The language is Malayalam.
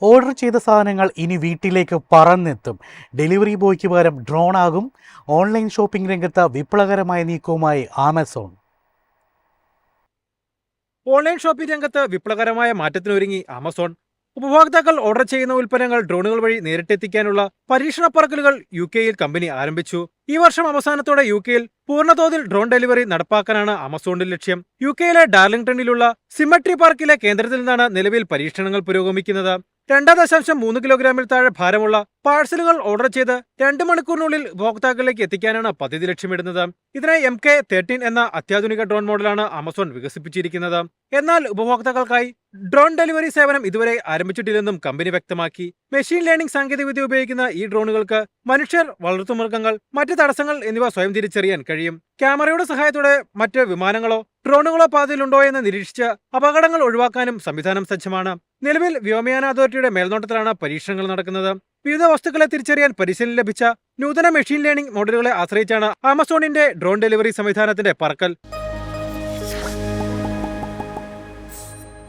ഓർഡർ ചെയ്ത സാധനങ്ങൾ ഇനി വീട്ടിലേക്ക് പറന്നെത്തും. ഡെലിവറി ബോയ്ക്ക് പകരം ഡ്രോൺ ആകും. ഓൺലൈൻ ഷോപ്പിംഗ് രംഗത്ത് വിപ്ലവകരമായ നീക്കവുമായി ആമസോൺ. ഓൺലൈൻ ഷോപ്പിംഗ് രംഗത്ത് വിപ്ലവകരമായ മാറ്റത്തിനൊരുങ്ങി ആമസോൺ. ഉപഭോക്താക്കൾ ഓർഡർ ചെയ്യുന്ന ഉൽപ്പന്നങ്ങൾ ഡ്രോണുകൾ വഴി നേരിട്ടെത്തിക്കാനുള്ള പരീക്ഷണ പറക്കലുകൾ യിൽ കമ്പനി ആരംഭിച്ചു. ഈ വർഷം അവസാനത്തോടെ യിൽ പൂർണ്ണതോതിൽ ഡ്രോൺ ഡെലിവറി നടപ്പാക്കാനാണ് ആമസോണിന്റെ ലക്ഷ്യം. യിലെ ഡാർലിംഗ്ടണിലുള്ള സിമട്രി പാർക്കിലെ കേന്ദ്രത്തിൽ നിന്നാണ് നിലവിൽ പരീക്ഷണങ്ങൾ പുരോഗമിക്കുന്നത്. 2.3 കിലോഗ്രാമിൽ താഴെ ഭാരമുള്ള പാഴ്സലുകൾ ഓർഡർ ചെയ്ത് 2 മണിക്കൂറിനുള്ളിൽ ഉപഭോക്താക്കളിലേക്ക് എത്തിക്കാനാണ് പദ്ധതി ലക്ഷ്യമിടുന്നത്. ഇതിനായി MK13 എന്ന അത്യാധുനിക ഡ്രോൺ മോഡലാണ് ആമസോൺ വികസിപ്പിച്ചിരിക്കുന്നത്. എന്നാൽ ഉപഭോക്താക്കൾക്കായി ഡ്രോൺ ഡെലിവറി സേവനം ഇതുവരെ ആരംഭിച്ചിട്ടില്ലെന്നും കമ്പനി വ്യക്തമാക്കി. മെഷീൻ ലേണിംഗ് സാങ്കേതികവിദ്യ ഉപയോഗിക്കുന്ന ഈ ഡ്രോണുകൾക്ക് മനുഷ്യർ, വളർത്തുമൃഗങ്ങൾ, മറ്റ് തടസ്സങ്ങൾ എന്നിവ സ്വയം തിരിച്ചറിയാൻ കഴിയും. ക്യാമറയുടെ സഹായത്തോടെ മറ്റ് വിമാനങ്ങളോ ഡ്രോണുകളോ പാതയിലുണ്ടോ എന്ന് നിരീക്ഷിച്ച് അപകടങ്ങൾ ഒഴിവാക്കാനും സംവിധാനം സജ്ജമാണ്. നിലവിൽ വ്യോമയാന അതോറിറ്റിയുടെ മേൽനോട്ടത്തിലാണ് പരീക്ഷണങ്ങൾ നടക്കുന്നത്. വിവിധ വസ്തുക്കളെ തിരിച്ചറിയാൻ പരിശീലനം ലഭിച്ച നൂതന മെഷീൻ ലേണിംഗ് മോഡലുകളെ ആശ്രയിച്ചാണ് ആമസോണിന്റെ ഡ്രോൺ ഡെലിവറി സംവിധാനത്തിന്റെ പറക്കൽ.